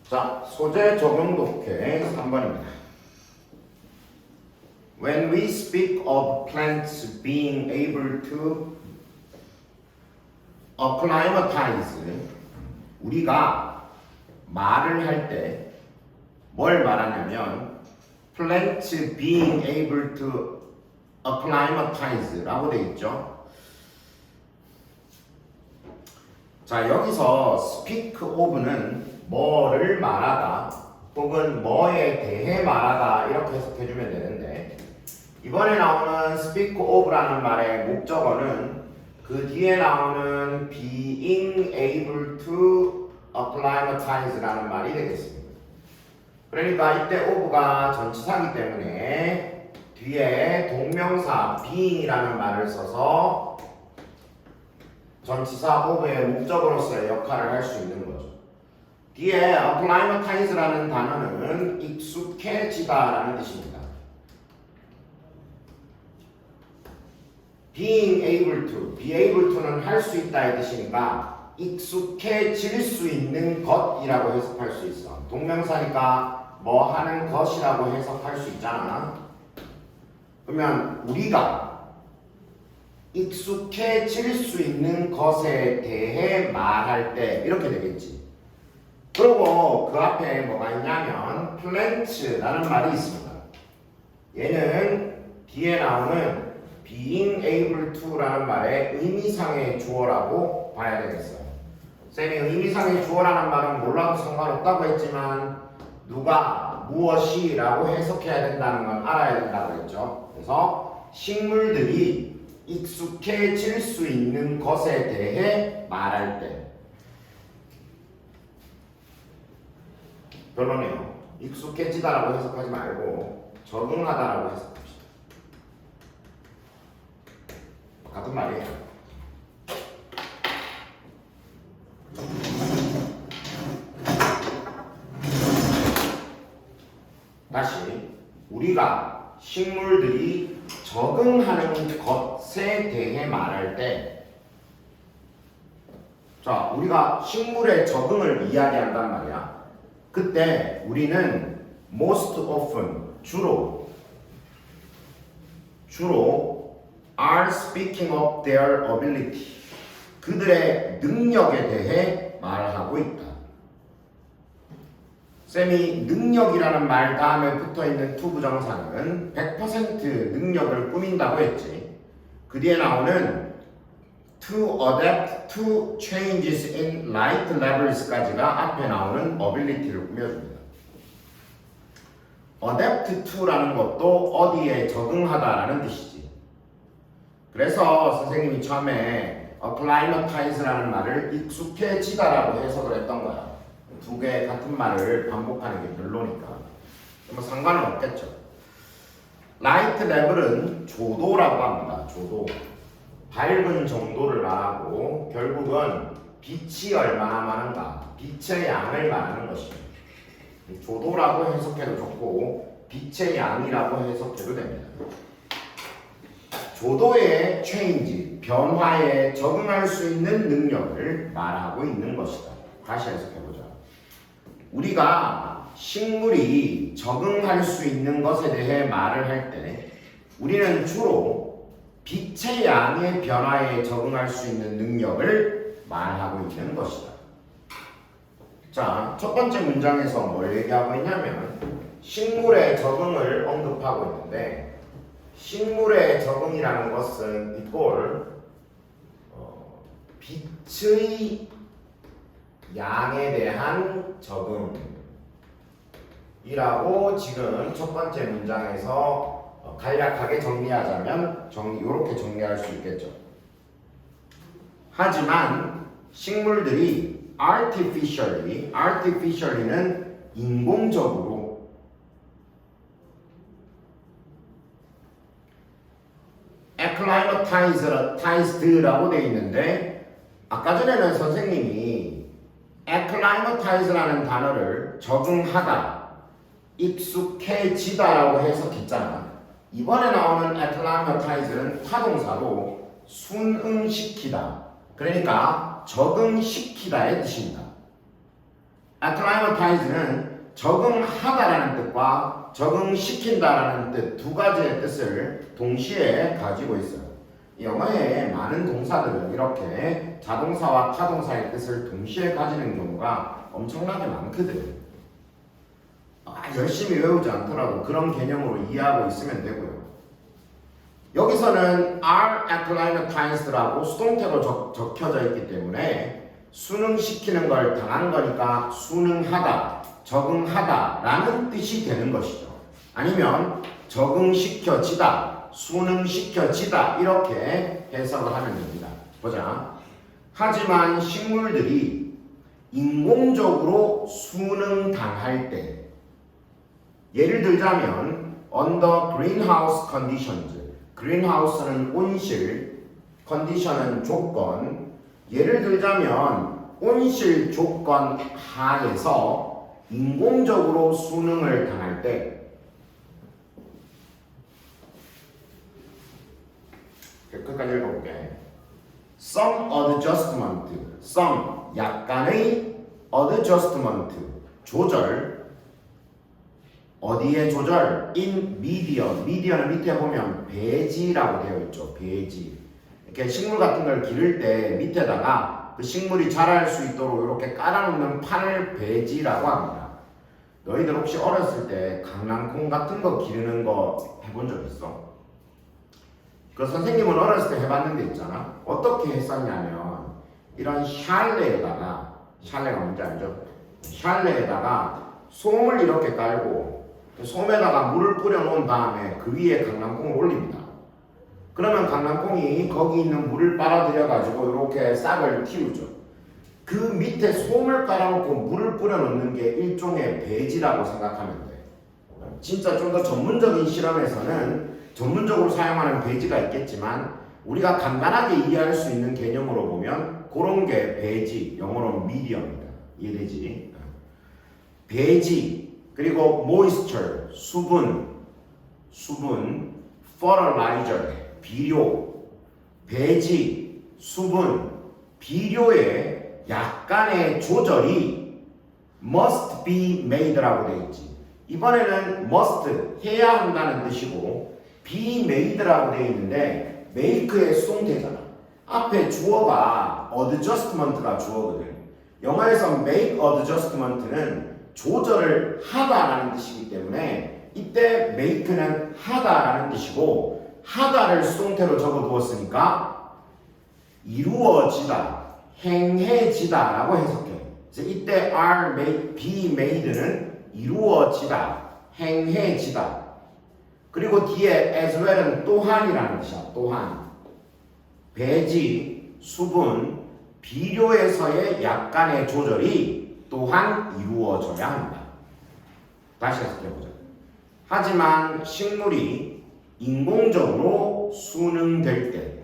자, 소재 적용 독해 3번입니다. When we speak of plants being able to acclimatize, 우리가 말을 할 때 뭘 말하냐면 plants being able to acclimatize 라고 돼 있죠. 자, 여기서 speak of는 뭐를 말하다 혹은 뭐에 대해 말하다 이렇게 해석해주면 되는데, 이번에 나오는 speak of라는 말의 목적어는 그 뒤에 나오는 being able to acclimatize라는 말이 되겠습니다. 그러니까 이때 of가 전치사이기 때문에 뒤에 동명사 being이라는 말을 써서 전치사 of의 목적어로서의 역할을 할 수 있는 거죠. 뒤에 acclimatize라는 단어는 익숙해지다라는 뜻입니다. being able to, be able to는 할 수 있다의 뜻이니까 익숙해질 수 있는 것이라고 해석할 수 있어. 동명사니까 뭐 하는 것이라고 해석할 수 있잖아. 그러면 우리가 익숙해질 수 있는 것에 대해 말할 때 이렇게 되겠지. 그리고 그 앞에 뭐가 있냐면 plant라는 말이 있습니다. 얘는 뒤에 나오는 being able to라는 말의 의미상의 주어라고 봐야 되겠어요. 쌤이 의미상의 주어라는 말은 몰라도 상관없다고 했지만 누가 무엇이 라고 해석해야 된다는 건 알아야 된다고 했죠. 그래서 식물들이 익숙해질 수 있는 것에 대해 말할 때, 별로네요. 익숙해지다라고 해석하지 말고 적응하다라고 해석합시다. 같은 말이에요. 다시, 우리가 식물들이 적응하는 것에 대해 말할 때, 자, 우리가 식물의 적응을 이야기한단 말이야. 그때 우리는 most often, 주로 are speaking of their ability, 그들의 능력에 대해 말하고 있다. 쌤이 능력이라는 말 다음에 붙어있는 to 부정사는 100% 능력을 꾸민다고 했지. 그 뒤에 나오는 to adapt to changes in light levels까지가 앞에 나오는 ability를 꾸며줍니다. adapt to라는 것도 어디에 적응하다라는 뜻이지. 그래서 선생님이 처음에 acclimatize라는 말을 익숙해지다라고 해석을 했던 거야. 두 개 같은 말을 반복하는 게 별로니까 뭐 상관은 없겠죠. 라이트 레벨은 조도라고 합니다. 조도, 밝은 정도를 말하고 결국은 빛이 얼마나 많은가, 빛의 양을 말하는 것입니다. 조도라고 해석해도 좋고 빛의 양이라고 해석해도 됩니다. 조도의 체인지, 변화에 적응할 수 있는 능력을 말하고 있는 것이다. 다시 해석해보자. 우리가 식물이 적응할 수 있는 것에 대해 말을 할 때 우리는 주로 빛의 양의 변화에 적응할 수 있는 능력을 말하고 있는 것이다. 자, 첫 번째 문장에서 뭘 얘기하고 있냐면 식물의 적응을 언급하고 있는데, 식물의 적응이라는 것은 이꼴 빛의 양에 대한 적응이라고 지금 첫 번째 문장에서 간략하게 정리하자면 이렇게 정리할 수 있겠죠. 하지만 식물들이 artificially는 인공적으로 acclimatized라고 되어 있는데, 아까 전에는 선생님이 acclimatize라는 단어를 적응하다, 익숙해지다라고 해석했잖아. 이번에 나오는 acclimatize는 타동사로 순응시키다, 그러니까 적응시키다의 뜻입니다. acclimatize는 적응하다라는 뜻과 적응시킨다라는 뜻 두 가지의 뜻을 동시에 가지고 있어요. 영어에 많은 동사들은 이렇게 자동사와 타동사의 뜻을 동시에 가지는 경우가 엄청나게 많거든. 열심히 외우지 않더라도 그런 개념으로 이해하고 있으면 되고요. 여기서는 are acclimatized라고 수동태로 적혀져 있기 때문에 순응시키는 걸 당한 거니까 순응하다, 적응하다 라는 뜻이 되는 것이죠. 아니면 적응시켜지다, 순응시켜지다 이렇게 해석을 하면 됩니다. 보자. 하지만 식물들이 인공적으로 순응당할 때, 예를 들자면 under greenhouse conditions, greenhouse는 온실, condition은 조건, 예를 들자면 온실 조건 하에서 인공적으로 순응을 당할 때 끝까지 읽어볼게. Some adjustment, some 약간의 adjustment 조절, 어디에 조절? in medium, medium은 밑에 보면 배지라고 되어 있죠. 배지. 이렇게 식물 같은 걸 기를 때 밑에다가 그 식물이 자랄 수 있도록 이렇게 깔아놓는 판을 배지라고 합니다. 너희들 혹시 어렸을 때 강낭콩 같은 거 기르는 거 해본 적 있어? 그 선생님은 어렸을 때 해봤는데 있잖아. 어떻게 했었냐면 이런 샬레에다가, 샬레가 뭔지 알죠? 샬레에다가 솜을 이렇게 깔고 솜에다가 물을 뿌려 놓은 다음에 그 위에 강낭콩을 올립니다. 그러면 강낭콩이 거기 있는 물을 빨아들여 가지고 이렇게 싹을 틔우죠. 그 밑에 솜을 깔아놓고 물을 뿌려 놓는 게 일종의 배지라고 생각하면 돼. 진짜 좀 더 전문적인 실험에서는 전문적으로 사용하는 배지가 있겠지만 우리가 간단하게 이해할 수 있는 개념으로 보면 그런 게 배지, 영어로 미디엄입니다. 이해되지? 배지, 그리고 moisture, 수분, fertilizer, 비료, 배지, 수분, 비료의 약간의 조절이 must be made라고 되어 있지. 이번에는 must, 해야 한다는 뜻이고 be made라고 되어 있는데 make의 수동태잖아. 앞에 주어가 adjustment가 주어거든. 영어에서 make adjustment는 조절을 하다라는 뜻이기 때문에 이때 make는 하다라는 뜻이고 하다를 수동태로 적어두었으니까 이루어지다, 행해지다라고 해석해. 그래서 이때 are made, be made는 이루어지다, 행해지다. 그리고 뒤에 as well은 또한이라는 뜻이야. 또한. 배지, 수분, 비료에서의 약간의 조절이 또한 이루어져야 한다. 다시 해석해보자. 하지만 식물이 인공적으로 순응될 때,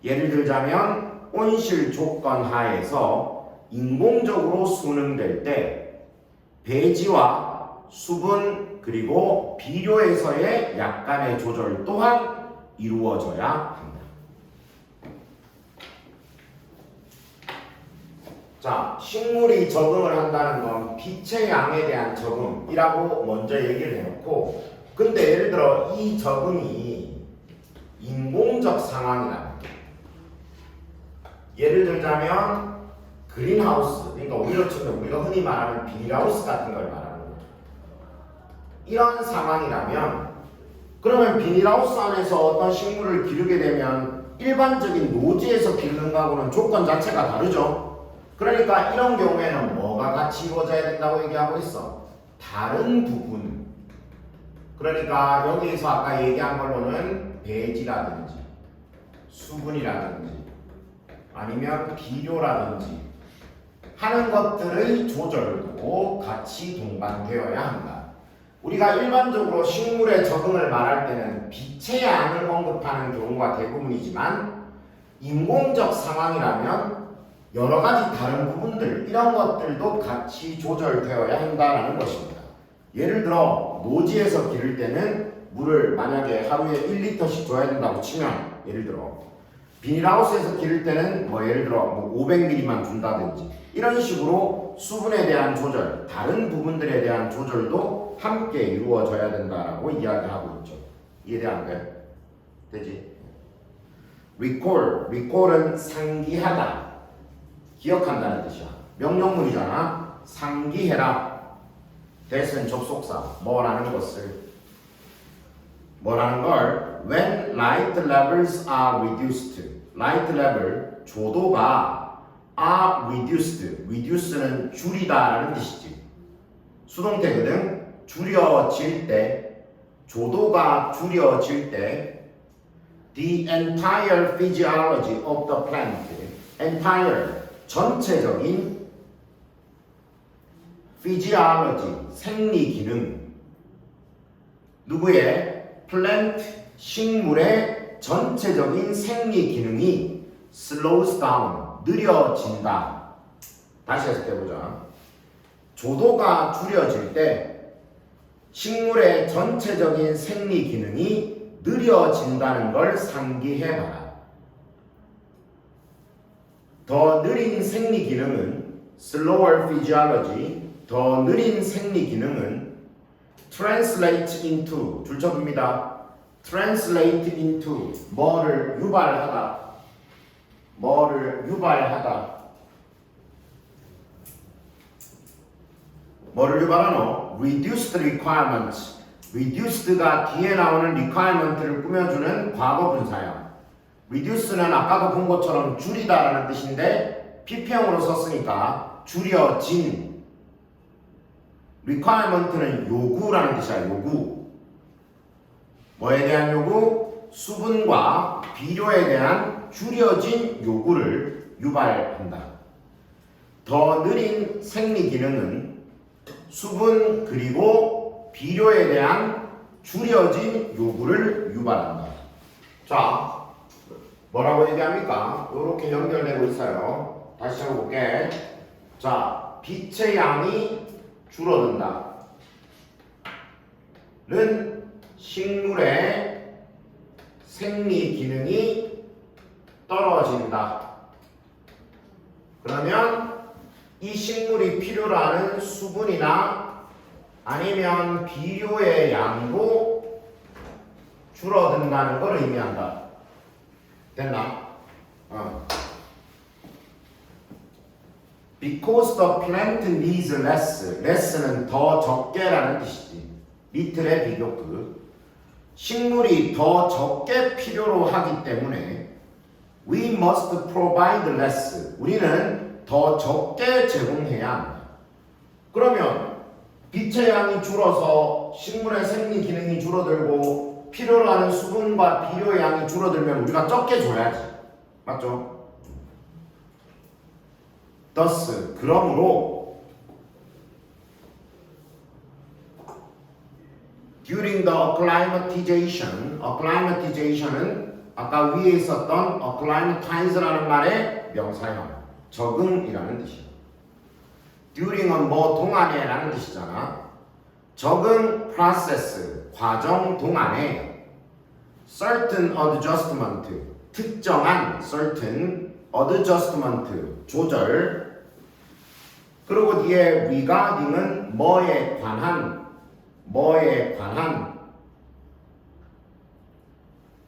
예를 들자면 온실 조건 하에서 인공적으로 순응될 때 배지와 수분 그리고 비료에서의 약간의 조절 또한 이루어져야 합니다. 자, 식물이 적응을 한다는 건 빛의 양에 대한 적응이라고 먼저 얘기를 해놓고, 근데 예를 들어 이 적응이 인공적 상황이라는 거예요. 예를 들자면 그린하우스, 그러니까 우리로 치면 우리가 흔히 말하는 비닐하우스 같은 걸 말하는 거죠. 이런 상황이라면 그러면 비닐하우스 안에서 어떤 식물을 기르게 되면 일반적인 노지에서 기르는 거하고는 조건 자체가 다르죠. 그러니까 이런 경우에는 뭐가 같이 이루어져야 된다고 얘기하고 있어? 다른 부분. 그러니까 여기에서 아까 얘기한 걸로는 배지라든지 수분이라든지 아니면 비료라든지 하는 것들의 조절도 같이 동반되어야 한다. 우리가 일반적으로 식물의 적응을 말할 때는 빛의 양을 언급하는 경우가 대부분이지만 인공적 상황이라면 여러 가지 다른 부분들, 이런 것들도 같이 조절되어야 한다는 것입니다. 예를 들어 노지에서 기를 때는 물을 만약에 하루에 1리터씩 줘야 된다고 치면, 예를 들어 비닐하우스에서 기를 때는 예를 들어 500ml만 준다든지 이런 식으로 그리고 수분에 대한 조절, 다른 부분들에 대한 조절도 함께 이루어져야 된다라고 이야기하고 있죠. 이해돼 안 돼? 되지? recall은 상기하다, 기억한다는 뜻이야. 명령문이잖아. 상기해라. that은 접속사, 뭐라는 것을. 뭐라는 걸 when light levels are reduced. light level, 조도가 are reduced. reduce는 줄이다라는 뜻이지. 수동태거든. 줄여질 때, 조도가 줄여질 때 the entire physiology of the plant. entire, 전체적인 physiology, 생리 기능. 누구의? plant, 식물의 전체적인 생리 기능이 slows down, 느려진다. 다시 해석해보자. 조도가 줄여질 때 식물의 전체적인 생리 기능이 느려진다는 걸 상기해봐라. 더 느린 생리 기능은 slower physiology, 더 느린 생리 기능은 translate into, 줄쳐봅니다. translate into, 뭐를 유발하다. 뭐를 유발하다. 뭐를 유발하노? reduced requirements. reduced가 뒤에 나오는 requirement를 꾸며주는 과거 분사야. reduce는 아까도 본 것처럼 줄이다라는 뜻인데 PP형으로 썼으니까 줄여진. requirement는 요구라는 뜻이야. 요구. 뭐에 대한 요구? 수분과 비료에 대한 줄여진 요구를 유발한다. 더 느린 생리 기능은 수분 그리고 비료에 대한 줄여진 요구를 유발한다. 자, 뭐라고 얘기합니까? 이렇게 연결되고 있어요. 다시 적어볼게. 자, 빛의 양이 줄어든다. 는 식물의 생리 기능이 떨어진다. 그러면 이 식물이 필요로 하는 수분이나 아니면 비료의 양도 줄어든다는 걸 의미한다. 됐나? Because the plant needs less. less는 더 적게라는 뜻이지. 리틀의 비교급. 식물이 더 적게 필요로 하기 때문에 we must provide less. 우리는 더 적게 제공해야 한다. 그러면 빛의 양이 줄어서 식물의 생리 기능이 줄어들고 필요로 하는 수분과 비료의 양이 줄어들면 우리가 적게 줘야지. 맞죠? thus, 그러므로 during the acclimatization, acclimatization은 아까 위에 있었던 acclimatize라는 말의 명사형, 적응이라는 뜻이야. during은 뭐 동안에라는 뜻이잖아. 적응 process, 과정 동안에 certain adjustment, 특정한 certain adjustment, 조절. 그리고 뒤에 regarding은 뭐에 관한,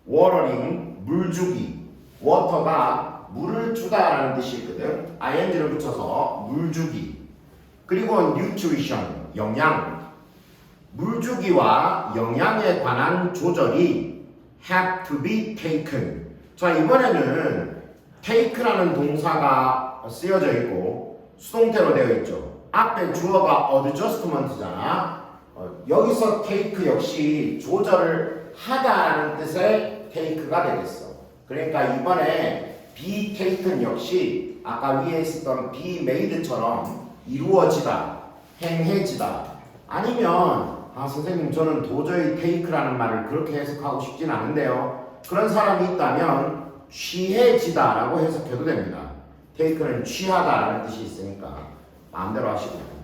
watering, 물 주기. water가 물을 주다라는 뜻이 있거든. ing를 붙여서 물 주기. 그리고 nutrition, 영양. 물 주기와 영양에 관한 조절이 have to be taken. 자, 이번에는 take라는 동사가 쓰여져 있고 수동태로 되어 있죠. 앞에 주어가 adjustment잖아. 여기서 take 역시 조절을 하다라는 뜻의 take가 되겠어. 그러니까 이번에 be taken 역시 아까 위에 있었던 be made처럼 이루어지다, 행해지다. 아니면 선생님 저는 도저히 take라는 말을 그렇게 해석하고 싶진 않은데요. 그런 사람이 있다면 취해지다 라고 해석해도 됩니다. take는 취하다라는 뜻이 있으니까 마음대로 하시고.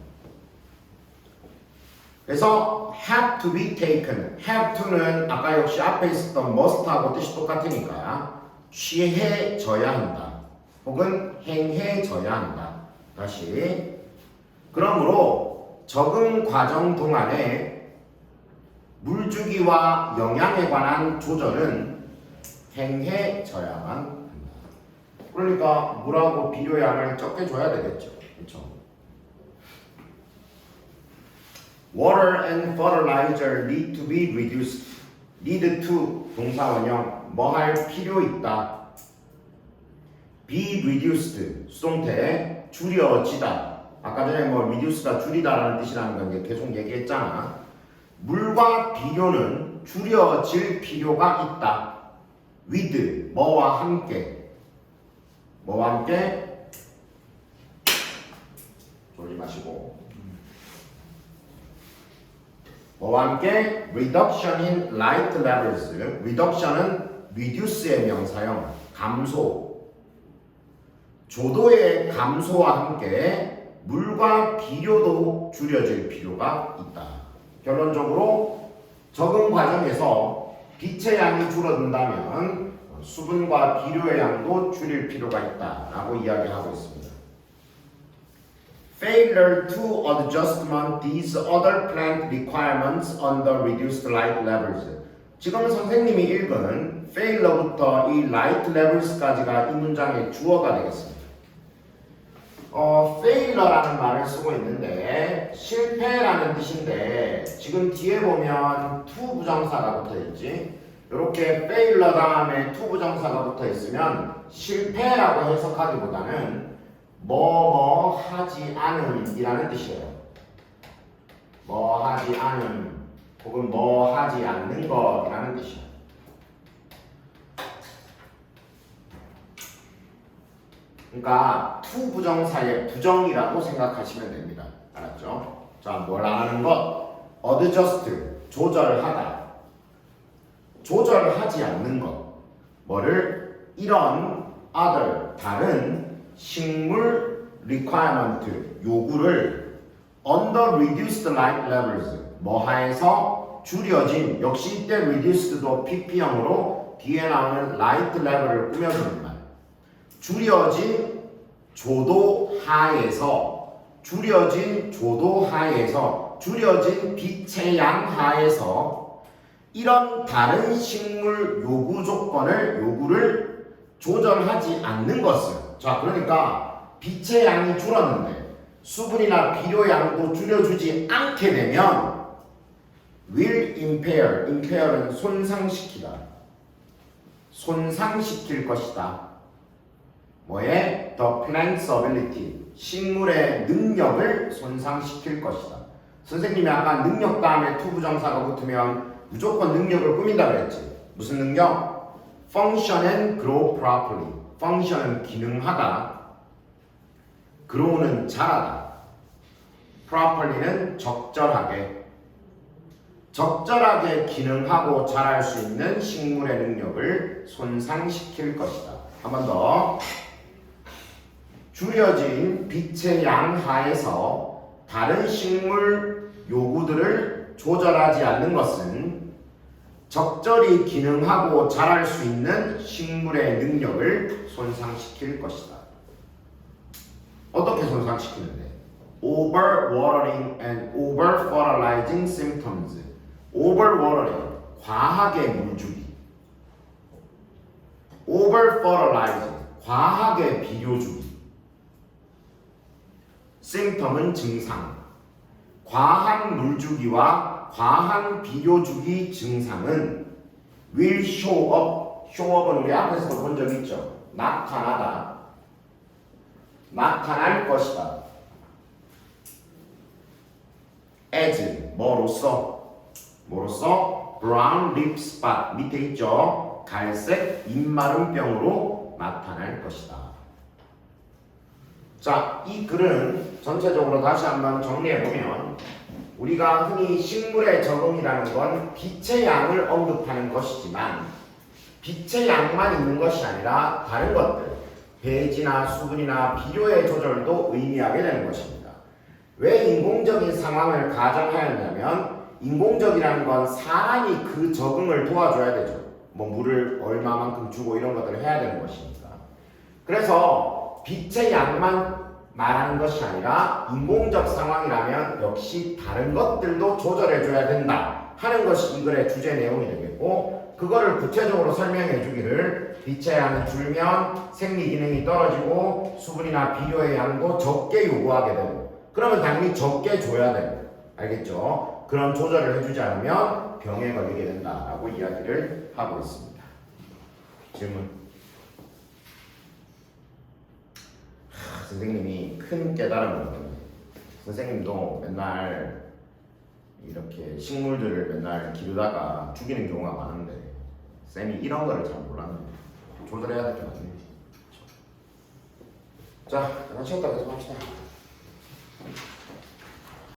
그래서 have to be taken, have to는 아까 역시 앞에 있었던 must하고 뜻이 똑같으니까 취해져야 한다 혹은 행해져야 한다. 다시 그러므로 적응 과정 동안에 물주기와 영양에 관한 조절은 행해져야만 한다. 그러니까 물하고 비료양을 적게 줘야 되겠죠. 그렇죠? Water and fertilizer need to be reduced. need to 동사 원형 뭐 할 필요 있다. be reduced 수동태 줄여지다. 아까 전에 뭐 reduce가 줄이다라는 뜻이라는 건 계속 얘기했잖아. 물과 비료는 줄여질 필요가 있다. with 뭐와 함께 뭐와 함께 졸리 마시고 뭐와 함께 reduction in light levels. reduction은 reduce의 명사형 감소 조도의 감소와 함께 물과 비료도 줄여질 필요가 있다. 결론적으로 적응 과정에서 빛의 양이 줄어든다면 수분과 비료의 양도 줄일 필요가 있다라고 이야기하고 있습니다. Failure to adjustment these other plant requirements under reduced light levels. 지금 선생님이 읽은 failure부터 이 light levels까지가 이 문장의 주어가 되겠습니다. failure라는 말을 쓰고 있는데 실패라는 뜻인데 지금 뒤에 보면 to 부정사가 붙어 있지. 이렇게 failure 다음에 to 부정사가 붙어 있으면 실패라고 해석하기보다는 뭐 하지 않음 이라는 뜻이에요. 뭐 하지 않음 혹은 뭐 하지 않는 것이라는 뜻이에요. 그러니까 to 부정사의 부정이라고 생각하시면 됩니다. 알았죠? 자, 뭘 안 하는 것? adjust 조절하다. 조절하지 않는 것. 뭐를? 이런 other 다른 식물 requirement 요구를 under reduced light levels 뭐하에서 줄여진 역시 이때 reduced도 pp형으로 뒤에 나오는 light level을 꾸며주는 말 줄여진 조도 하에서 줄여진 조도 하에서 줄여진 빛의 양 하에서 이런 다른 식물 요구 요구를 조절하지 않는 것을 자 그러니까 빛의 양이 줄었는데 수분이나 비료 양도 줄여주지 않게 되면 will impair은 손상시키다 손상시킬 것이다 뭐에? the plant's ability 식물의 능력을 손상시킬 것이다 선생님이 아까 능력 다음에 to 부정사가 붙으면 무조건 능력을 꾸민다 그랬지 무슨 능력? function and grow properly. function은 기능하다. grow는 자라다. properly는 적절하게. 적절하게 기능하고 자랄 수 있는 식물의 능력을 손상시킬 것이다. 한 번 더. 줄여진 빛의 양 하에서 다른 식물 요구들을 조절하지 않는 것은 적절히 기능하고 자랄 수 있는 식물의 능력을 손상시킬 것이다. 어떻게 손상시키는데? Overwatering and overfertilizing symptoms. Overwatering, 과하게 물주기. Overfertilizing, 과하게 비료주기. symptom은 증상. 과한 물주기와 과한 비료주기 증상은 will show up. show up은 우리 앞에서도 본 적 있죠. 나타나다. 나타날 것이다. as 뭐로써? brown lip spot 밑에 있죠. 갈색 입마름병으로 나타날 것이다. 자, 이 글은 전체적으로 다시 한번 정리해보면 우리가 흔히 식물의 적응이라는 건 빛의 양을 언급하는 것이지만 빛의 양만 있는 것이 아니라 다른 것들 배지나 수분이나 비료의 조절도 의미하게 되는 것입니다. 왜 인공적인 상황을 가정하였냐면 인공적이라는 건 사람이 그 적응을 도와줘야 되죠. 뭐 물을 얼마만큼 주고 이런 것들을 해야 되는 것이니까. 그래서 빛의 양만 말하는 것이 아니라 인공적 상황이라면 역시 다른 것들도 조절해줘야 된다 하는 것이 이 글의 주제 내용이 되겠고, 그거를 구체적으로 설명해 주기를 빛의 양이 줄면 생리 기능이 떨어지고 수분이나 비료의 양도 적게 요구하게 되고, 그러면 당연히 적게 줘야 되고, 알겠죠? 그런 조절을 해주지 않으면 병에 걸리게 된다라고 이야기를 하고 있습니다. 질문. 선생님이 큰 깨달음을 얻었네. 선생님도 맨날 이렇게 식물들을 맨날 기르다가 죽이는 경우가 많은데 쌤이 이런 거를 잘 몰랐네. 조절해야 될 게 많네. 자, 시간 다 계속 합시다.